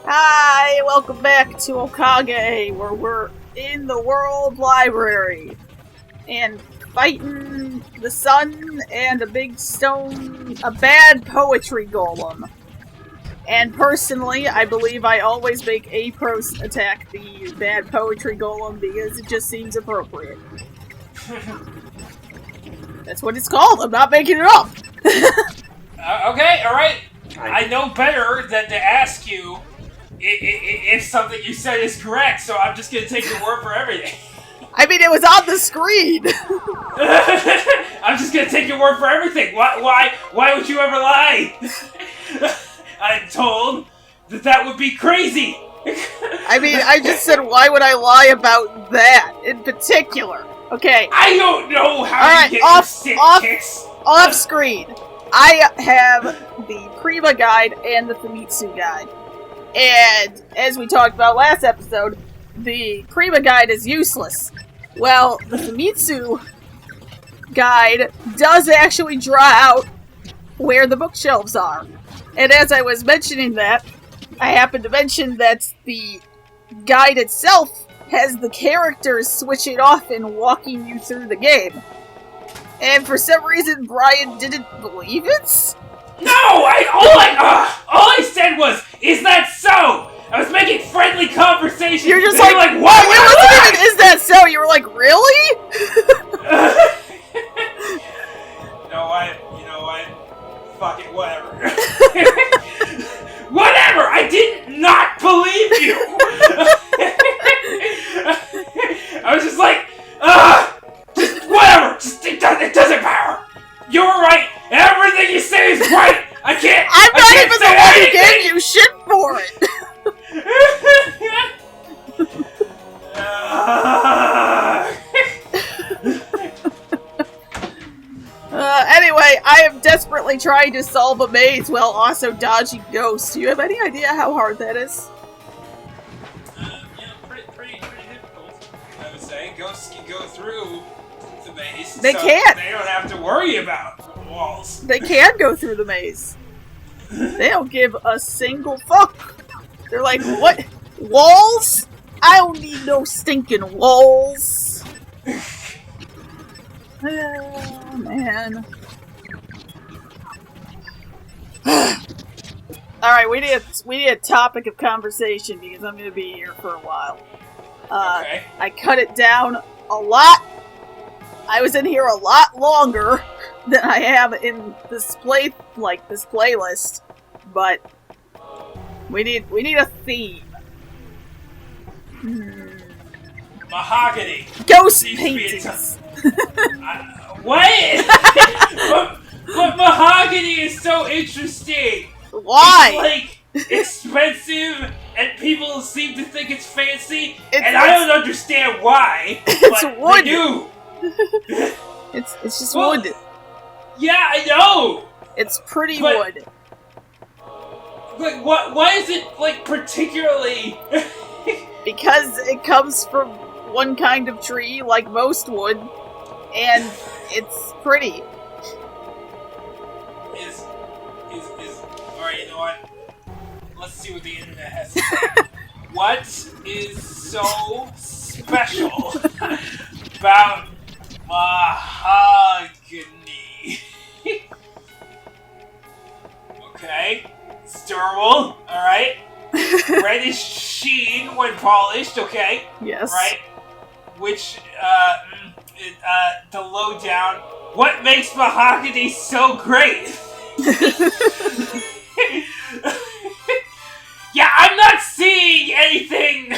Hi, welcome back to Okage, where we're in the World Library and fighting the sun and a big stone, a bad poetry golem. And personally, I believe I always make A-Pros attack the bad poetry golem because it just seems appropriate. That's what it's called, I'm not making it up! Okay, alright. I know better than to ask you if something you said is correct, so I'm just gonna take your word for everything. I mean, it was on the screen! I'm just gonna take your word for everything. Why would you ever lie? I'm told that would be crazy. I mean, I just said, why would I lie about that in particular? Okay. I don't know how you get off screen. I have the Prima guide and the Famitsu guide. And as we talked about last episode, the Prima guide is useless. Well, the Famitsu guide does actually draw out where the bookshelves are. And as I was mentioning that, I happened to mention that the guide itself has the characters switching off and walking you through the game. And for some reason, Brian didn't believe it? No! All I said was, is that so? I was making friendly conversation. You're just like what? It wasn't even, is that so? You were like, really? You know what? Fuck it, whatever. Whatever! I did not believe you! I was just like, just whatever! It doesn't matter! You're right! Everything you say is right! I'm not even the one who gave you shit for it! Anyway, I am desperately trying to solve a maze while also dodging ghosts. Do you have any idea how hard that is? Pretty difficult, I would say. Ghosts can go through the maze. They can't! They don't have to worry about walls. They can go through the maze. They don't give a single fuck. They're like, what? Walls? I don't need no stinking walls. Oh, man. Alright, we need a topic of conversation because I'm gonna be here for a while. Okay. I cut it down a lot. I was in here a lot longer than I am in this playlist, but we need a theme. Mahogany. Ghost paintings. What? but mahogany is so interesting. Why? It's like expensive, and people seem to think it's fancy, and I don't understand why. It's but wood. They do. It's just wood. Yeah, I know. It's pretty wood. Like, why is it like particularly? Because it comes from one kind of tree, like most wood, and it's pretty. Alright, you know what? Let's see what the internet has to say. What is so special about mahogany? Okay, it's durable, alright. Reddish sheen when polished, okay. Yes. Right? Which, the lowdown. What makes mahogany so great? Yeah, I'm not seeing anything!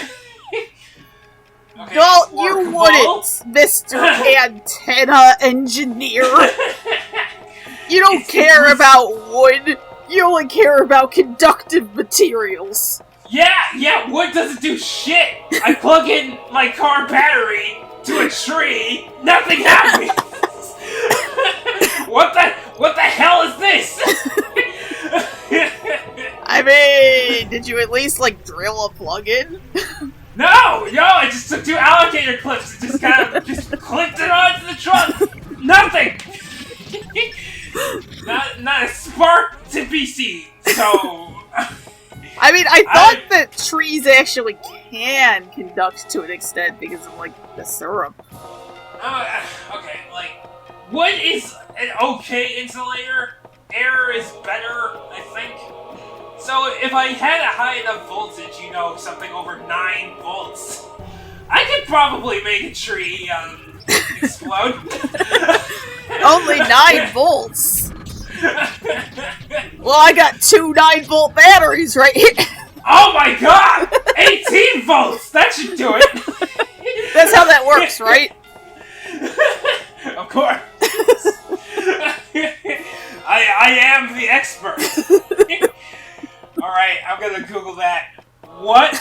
Okay, well, you wouldn't, Mr. Antenna Engineer! You don't care about wood, you only care about conductive materials. Yeah, wood doesn't do shit! I plug in my car battery to a tree, nothing happens! What the hell is this? I mean, did you at least, drill a plug-in? No, I just took 2 alligator clips and just clipped it onto the trunk! Nothing! Not a spark to be seen, so... I mean, I thought that trees actually can conduct to an extent because of, like, the syrup. Okay, like, wood is an okay insulator. Air is better, I think. So if I had a high enough voltage, something over 9 volts, I could probably make a tree, explode. Only 9 volts? Well, I got 2 9-volt batteries right here. Oh my god! 18 volts! That should do it! That's how that works, right? Of course. I am the expert. Alright, I'm gonna Google that. What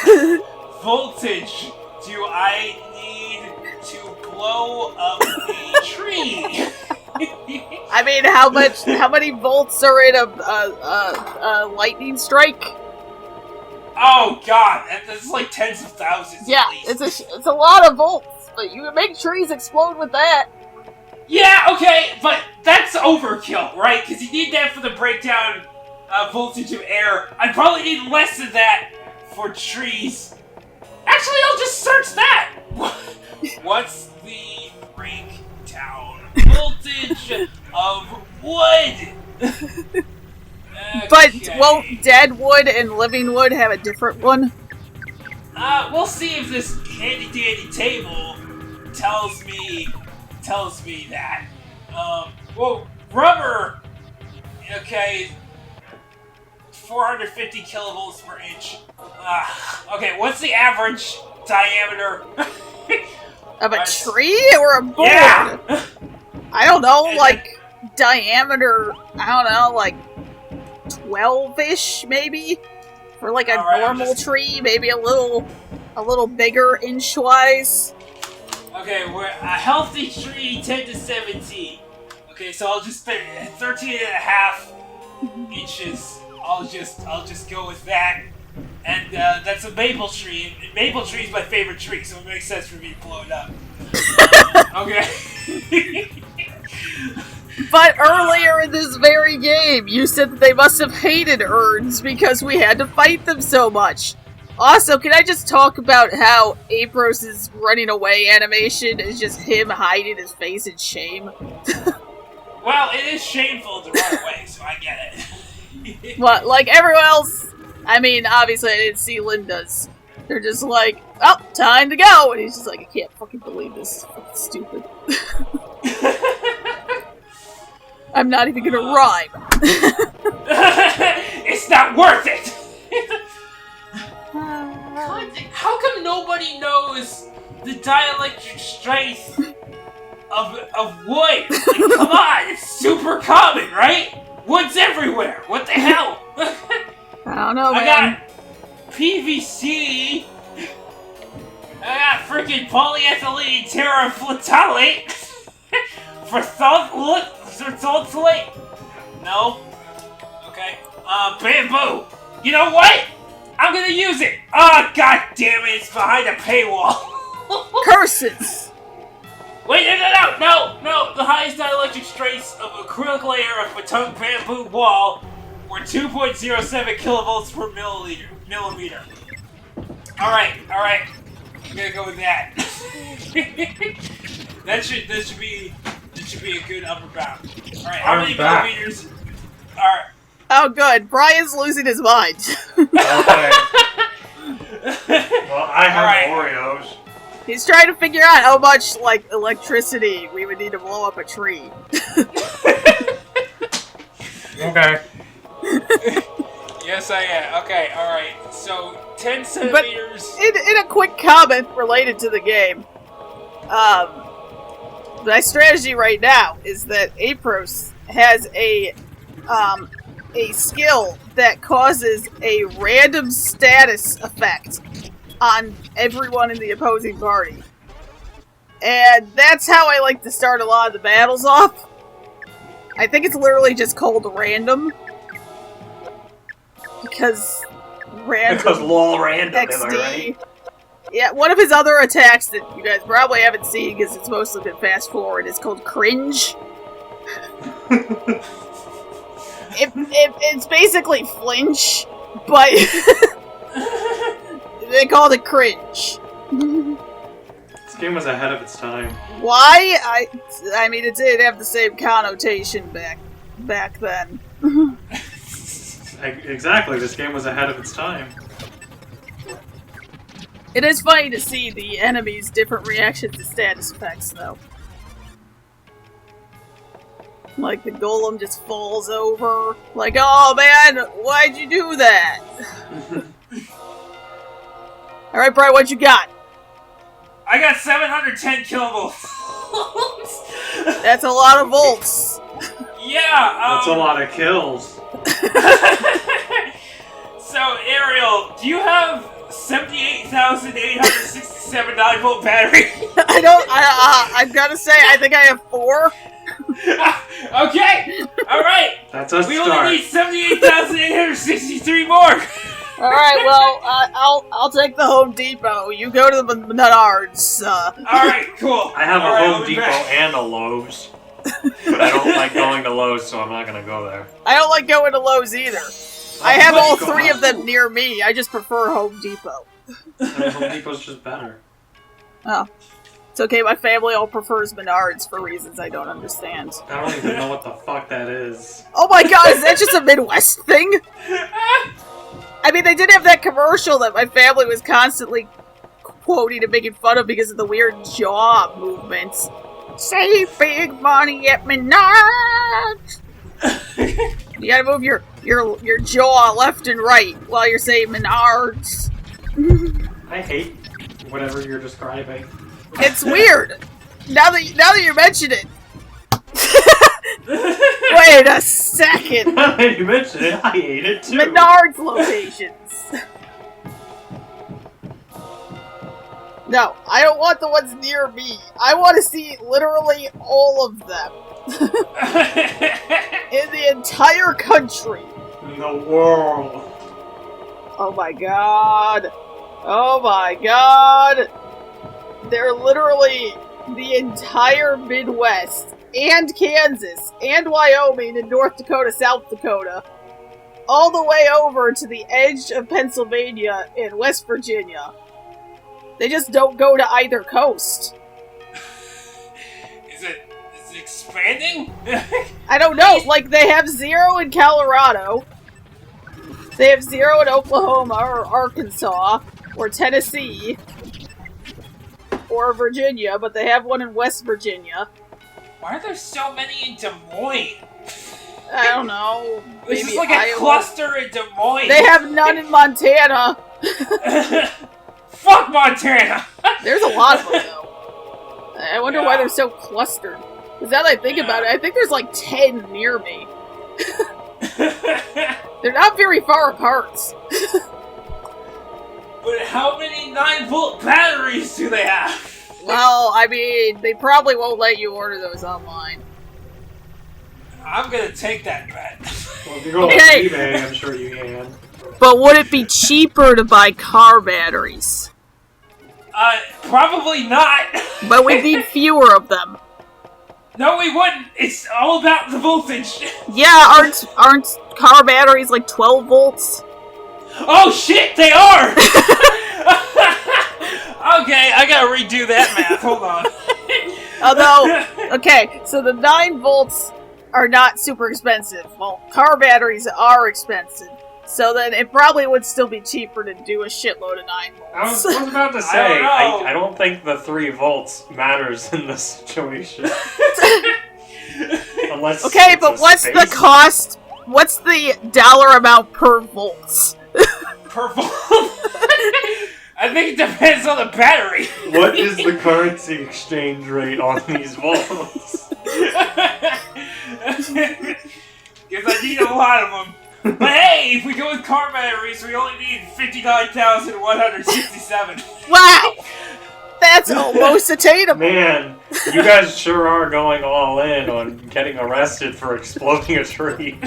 voltage do I need to blow up a tree? I mean, how many volts are in a lightning strike? Oh god, that's like tens of thousands. Yeah, at least. it's a lot of volts, but you can make trees explode with that. Yeah, okay, but that's overkill, right? Because you need that for the breakdown voltage of air. I probably need less than that for trees. Actually, I'll just search that. What's the breakdown voltage of wood? But won't dead wood and living wood have a different one? We'll see if this handy dandy table tells me that. Well, rubber, okay, 450 kilovolts per inch. Okay, what's the average diameter of a tree or a board? Yeah. I don't know, diameter, I don't know, like 12-ish, maybe? For like a normal tree, maybe a little bigger inch-wise. Okay, we're a healthy tree, 10 to 17. Okay, so I'll just 13 and a half inches. I'll just go with that. And that's a maple tree. And maple tree is my favorite tree, so it makes sense for me to blow it up. Okay. But earlier in this very game, you said that they must have hated urns because we had to fight them so much. Also, can I just talk about how Apros' running away animation is just him hiding his face in shame? Well, it is shameful to run away, so I get it. What, like everyone else? I mean, obviously I didn't see Linda's. They're just like, oh, time to go! And he's just like, I can't fucking believe this is fucking stupid. I'm not even gonna rhyme. It's not worth it! How come nobody knows the dielectric strength of wood? Like, come on, it's super common, right? Wood's everywhere. What the hell? I don't know, man. I got PVC. I got freaking polyethylene terephthalate for sulfate. No. Okay. Bamboo. You know what? I'm gonna use it! Ah, oh, god damn it, it's behind a paywall! Curses! Wait, no! The highest dielectric strengths of acrylic layer of Patong bamboo wall were 2.07 kilovolts per millimeter. Alright. I'm gonna go with that. that should be a good upper bound. Alright, how many millimeters are... Oh, good. Brian's losing his mind. Okay. Well, I have Oreos. He's trying to figure out how much, electricity we would need to blow up a tree. Okay. Yes, I am. Okay, alright. So, 10 centimeters... But in a quick comment related to the game, my strategy right now is that Apros has a skill that causes a random status effect on everyone in the opposing party. And that's how I like to start a lot of the battles off. I think it's literally just called random. Because random. Because lol random, XD. am I right? Yeah, one of his other attacks that you guys probably haven't seen because it's mostly been fast forward is called cringe. It's basically flinch, but they called it cringe. This game was ahead of its time. Why? I mean, it did have the same connotation back then. Exactly, this game was ahead of its time. It is funny to see the enemies' different reactions to status effects, though. Like, the golem just falls over. Like, oh man, why'd you do that? Alright, Brian, what you got? I got 710 kilovolts. That's a lot of volts. Yeah, That's a lot of kills. So, Ariel, do you have 78,867 9-volt battery? I've gotta say, I think I have 4. Okay, alright. That's a We start. only need 78,863 more. Alright, well, I'll take the Home Depot. You go to the Menards. Alright, cool. I have a Alright, Home Depot and a Lowe's. But I don't like going to Lowe's, so I'm not gonna go there. I don't like going to Lowe's either. I have all God. 3 of them near me. I just prefer Home Depot. Home Depot's just better. Oh. It's okay, my family all prefers Menards for reasons I don't understand. I don't even know what the fuck that is. Oh my god, is that just a Midwest thing? I mean, they did have that commercial that my family was constantly quoting and making fun of because of the weird jaw movements. Save big money at Menards! You gotta move your jaw left and right while you're saying Menards. I hate whatever you're describing. It's weird. Now that you mention it. Wait a second. Now that you mentioned it, I hate it too. Menards locations. No, I don't want the ones near me. I want to see literally all of them. In the entire country. In the world. Oh my god. Oh my god. They're literally the entire Midwest, and Kansas, and Wyoming, and North Dakota, South Dakota, all the way over to the edge of Pennsylvania and West Virginia. They just don't go to either coast. Is it expanding? I don't know, like, they have 0 in Colorado, they have 0 in Oklahoma, or Arkansas, or Tennessee, or Virginia, but they have one in West Virginia. Why are there so many in Des Moines? I don't know. This is maybe like Iowa. a cluster in Des Moines. They have none in Montana. Fuck Montana! There's a lot of them, though. I wonder why they're so clustered. Because now that I think about it, I think there's like 10 near me. They're not very far apart. But how many 9-volt batteries do they have? Well, I mean, they probably won't let you order those online. I'm gonna take that bet. Well, if you go Okay. on eBay, I'm sure you can. But would it be cheaper to buy car batteries? Probably not. But we need fewer of them. No, we wouldn't. It's all about the voltage. Yeah, aren't car batteries like 12 volts? Oh shit, they are! Okay, I gotta redo that math. Hold on. Although, okay, so the 9 volts are not super expensive. Well, car batteries are expensive. So then it probably would still be cheaper to do a shitload of 9 I was volts. about to I say, don't know. I don't think the 3 volts matters in this situation. Unless Okay, it's but a what's the space. cost? What's the dollar amount per volts? Per volt. I think it depends on the battery. What is the currency exchange rate on these volts? Because I need a lot of them. But hey, if we go with car batteries, we only need 59,167. Wow! That's almost attainable. Man, you guys sure are going all in on getting arrested for exploding a tree.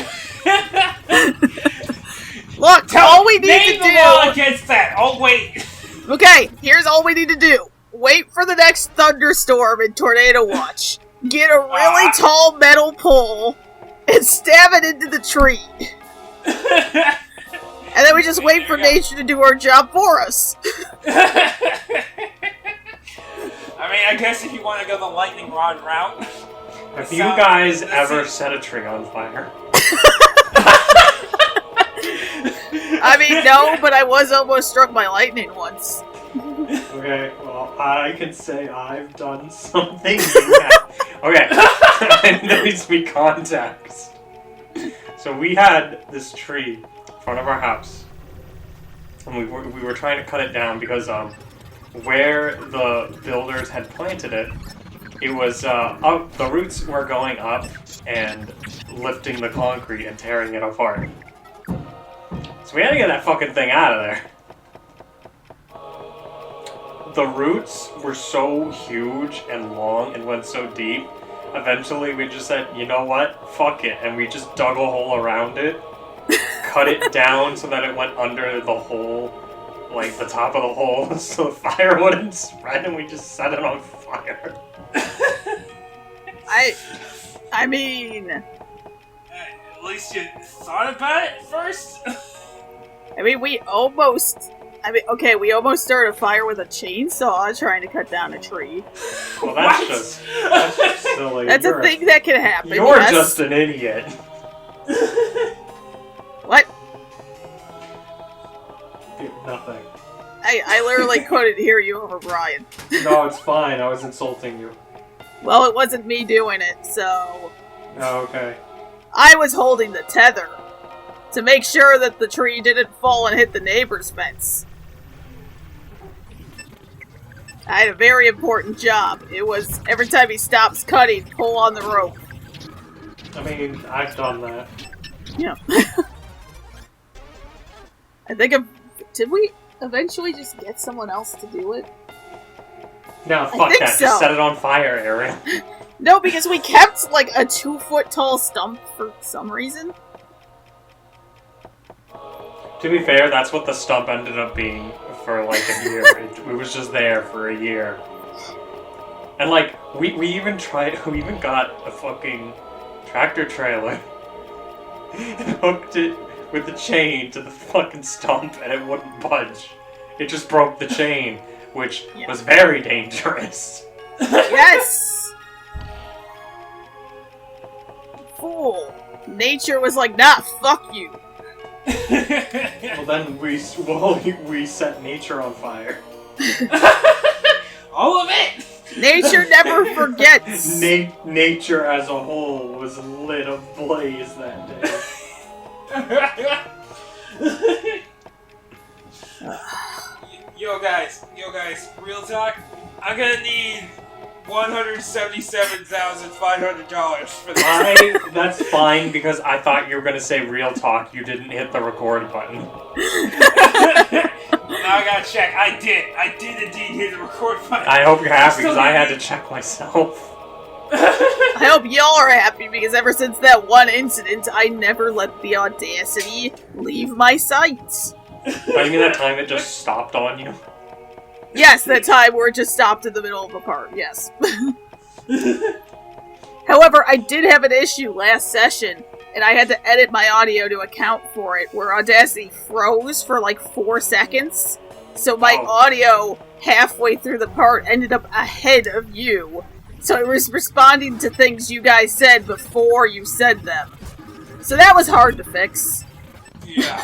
Look, all we need Name to the law do... against that. Oh, wait. Okay, here's all we need to do. Wait for the next thunderstorm in Tornado Watch. Get a really tall metal pole and stab it into the tree. And then we just wait for nature to do our job for us. I mean, I guess if you want to go the lightning rod route. Have you guys ever set a tree on fire? I mean, no, but I was almost struck by lightning once. Okay, well, I can say I've done something you have. Okay, there needs to be context. So we had this tree in front of our house, and we were trying to cut it down because where the builders had planted it, it was up. The roots were going up and lifting the concrete and tearing it apart. So we had to get that fucking thing out of there. The roots were so huge and long and went so deep. Eventually we just said, you know what? Fuck it. And we just dug a hole around it, cut it down so that it went under the hole, like the top of the hole, so the fire wouldn't spread, and we just set it on fire. I mean... At least you thought about it first? I mean, we almost started a fire with a chainsaw trying to cut down a tree. Well, that's just silly. That's a thing that can happen. You're just an idiot. What? Nothing. I literally couldn't hear you over Brian. No, it's fine. I was insulting you. Well, it wasn't me doing it, so... Oh, okay. I was holding the tether to make sure that the tree didn't fall and hit the neighbor's fence. I had a very important job. It was every time he stops cutting, pull on the rope. I mean, I've done that. Yeah. I think did we eventually just get someone else to do it? No, fuck that. So. Just set it on fire, Ariel. No, because we kept like a 2-foot tall stump for some reason. To be fair, that's what the stump ended up being for like a year. It was just there for a year. And like, we even got a fucking tractor trailer and hooked it with a chain to the fucking stump and it wouldn't budge. It just broke the chain, which was very dangerous. Yes! Fool. Nature was like, nah, fuck you. Well, then we set nature on fire. All of it! Nature never forgets. Nature as a whole was lit ablaze that day. Yo guys, real talk. I'm gonna need $177,500 for this. That's fine, because I thought you were gonna say real talk. You didn't hit the record button. Now I gotta check. I did indeed hit the record button. I hope you're happy, because I had to check myself. I hope y'all are happy, because ever since that one incident, I never let the audacity leave my sight. I mean that time it just stopped on you? Yes, that time where it just stopped in the middle of a part, yes. However, I did have an issue last session, and I had to edit my audio to account for it, where Audacity froze for like 4 seconds. So my audio, halfway through the part, ended up ahead of you. So it was responding to things you guys said before you said them. So that was hard to fix. Yeah.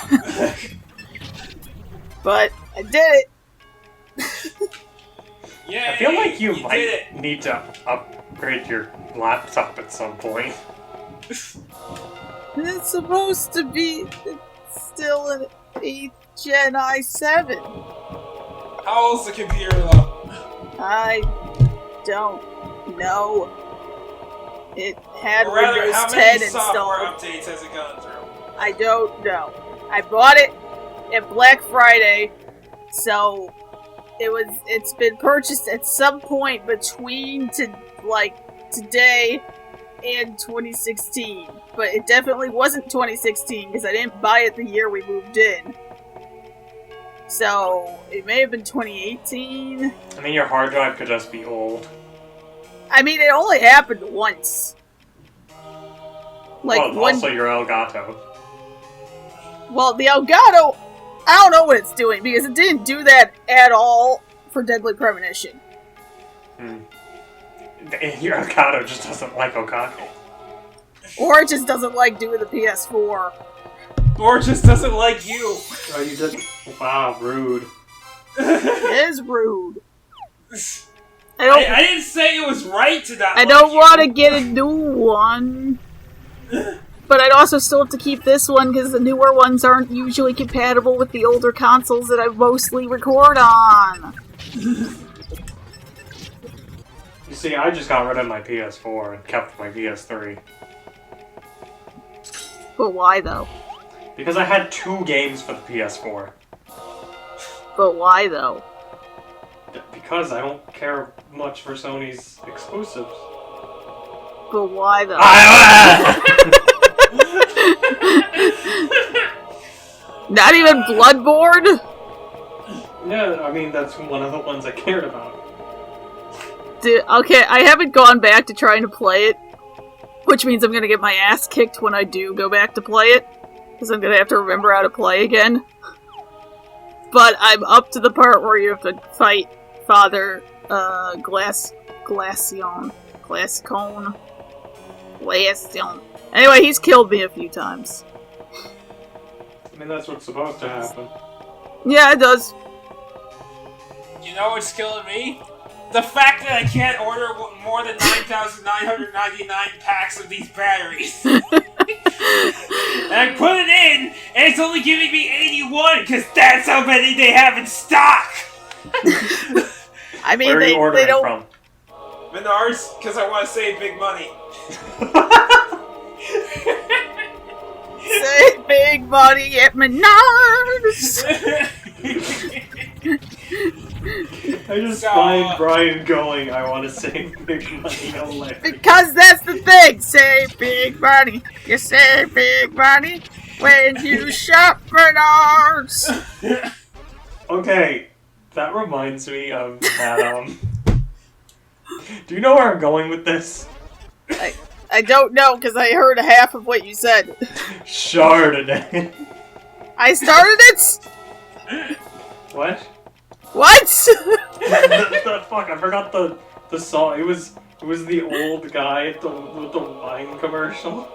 But I did it. Yeah, I feel like you might need to upgrade your laptop at some point. It's supposed to be still an 8th Gen i7. How old's the computer though? I don't know. It had Or rather, Windows how 10 many installed. software updates has it gone through? I don't know. I bought it at Black Friday, so it's been purchased at some point between today and 2016. But it definitely wasn't 2016 because I didn't buy it the year we moved in. So it may have been 2018. I mean, your hard drive could just be old. I mean, it only happened once. Also your Elgato. Well, the Elgato I don't know what it's doing, because it didn't do that at all for Deadly Premonition. Your Okado just doesn't like Okage. Or it just doesn't like doing the PS4. Or just doesn't like you. Oh, you did. Wow, rude. It is rude. I didn't say it was right to not I don't want to get a new one. But I'd also still have to keep this one because the newer ones aren't usually compatible with the older consoles that I mostly record on. You see, I just got rid of my PS4 and kept my PS3. But why though? Because I had 2 games for the PS4. But why though? Because I don't care much for Sony's exclusives. But why though? Not even Bloodborne? Yeah, I mean, that's one of the ones I cared about. Dude, okay, I haven't gone back to trying to play it, which means I'm gonna get my ass kicked when I do go back to play it, because I'm gonna have to remember how to play again. But I'm up to the part where you have to fight Father, Glacion. Anyway, he's killed me a few times. I mean, that's what's supposed to happen. Yeah, it does. You know what's killing me? The fact that I can't order more than 9,999 packs of these batteries. And I put it in, and it's only giving me 81, because that's how many they have in stock! I mean, Where are you ordering they don't... from? Menards, because I want to save big money. Save big money at Menards! I just find Brian going, I want to save big money only. Because that's the thing! Save big money! You save big money when you shop Menards! Okay, that reminds me of that, Do you know where I'm going with this? I don't know, because I heard half of what you said. Chardonnay. I started it? What? What? the fuck, I forgot the song. It was the old guy with the wine commercial.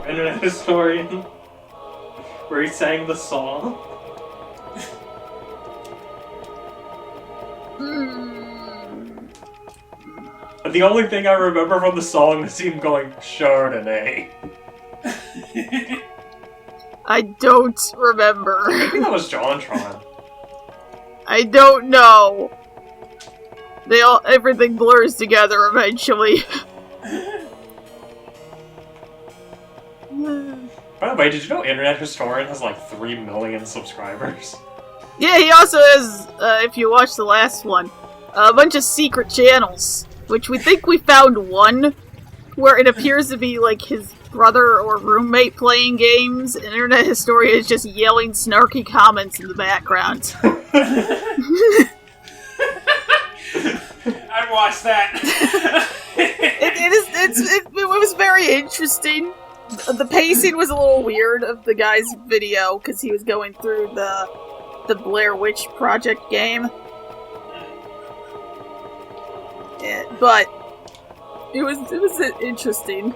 Internet historian. Where he sang the song. The only thing I remember from the song is him going, Chardonnay. I don't remember. Maybe that was JonTron. I don't know. Everything blurs together eventually. By the way, did you know Internet Historian has like 3 million subscribers? Yeah, he also has, if you watch the last one, a bunch of secret channels, which we think we found one, where it appears to be like his brother or roommate playing games, and Internet Historian is just yelling snarky comments in the background. I watched that. It was very interesting. The pacing was a little weird of the guy's video, because he was going through the Blair Witch Project game. Yeah, but it was interesting.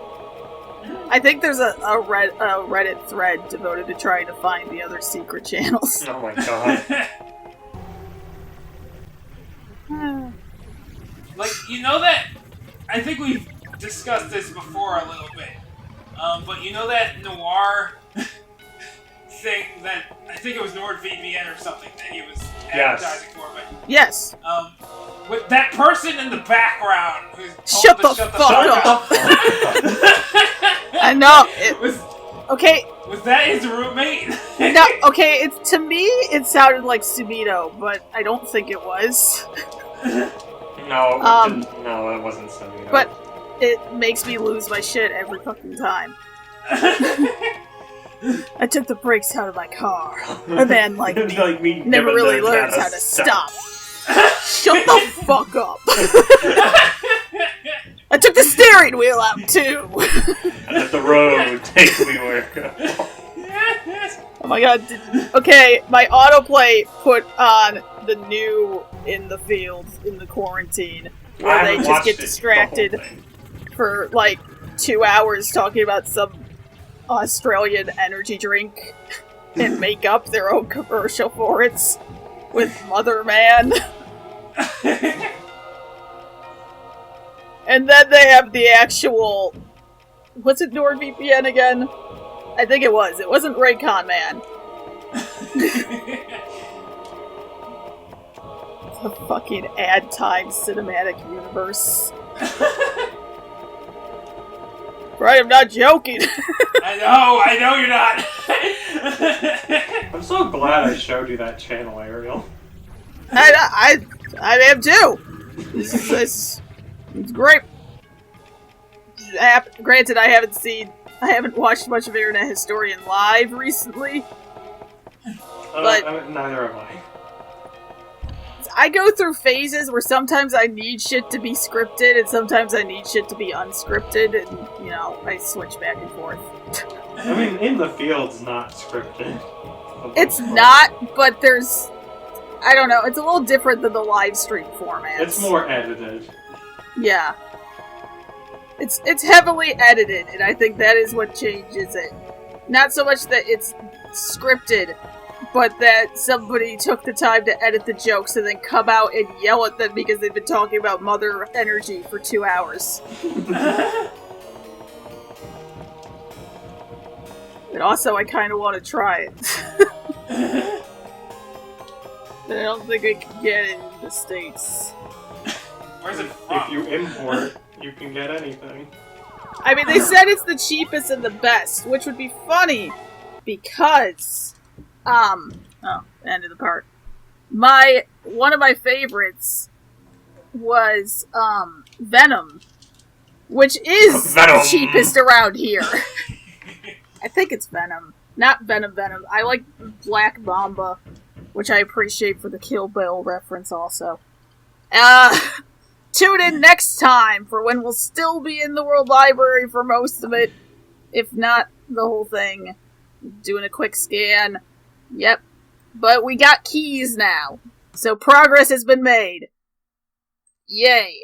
I think there's a Reddit thread devoted to trying to find the other secret channels. Oh my god. Like, you know that... I think we've discussed this before a little bit. But you know that Noir thing that... I think it was NordVPN or something that he was advertising for, but... Yes. With that person in the background who's told Shut to the shut the fuck fuck up. up. I know. Okay. Was that his roommate? No, okay, to me, it sounded like Subito, but I don't think it was. No, it wasn't Subito. But it makes me lose my shit every fucking time. I took the brakes out of my car, and then, me never really learns how to stop. Shut the fuck up. I took the steering wheel out, too! Let the road take me where it goes. Oh my god. Okay, my autoplay put on the new In the Fields in the quarantine, where they just get distracted for like 2 hours talking about some Australian energy drink and make up their own commercial for it with Mother Man. And then they have the actual... What's it, NordVPN again? I think it was. It wasn't Raycon Man. The fucking ad time cinematic universe. Right, I'm not joking. I know you're not. I'm so glad I showed you that channel, Ariel. I am too. It's great. Granted, I haven't watched much of Internet Historian live recently. But neither have I. I go through phases where sometimes I need shit to be scripted and sometimes I need shit to be unscripted, and, you know, I switch back and forth. I mean, In the Field's not scripted. It's not, but there's... I don't know, it's a little different than the live stream format. It's more edited. Yeah. It's heavily edited, and I think that is what changes it. Not so much that it's scripted, but that somebody took the time to edit the jokes and then come out and yell at them because they've been talking about Mother Energy for 2 hours. And also, I kind of want to try it. But I don't think I can get it in the States. Where's it from? If you import, you can get anything. I mean, they said it's the cheapest and the best, which would be funny, because, end of the part. One of my favorites was, Venom, which is Venom. the cheapest around here. I think it's Venom. Not Venom. I like Black Mamba, which I appreciate for the Kill Bill reference also. Tune in next time for when we'll still be in the World Library for most of it, if not the whole thing. Doing a quick scan. Yep. But we got keys now, so progress has been made. Yay.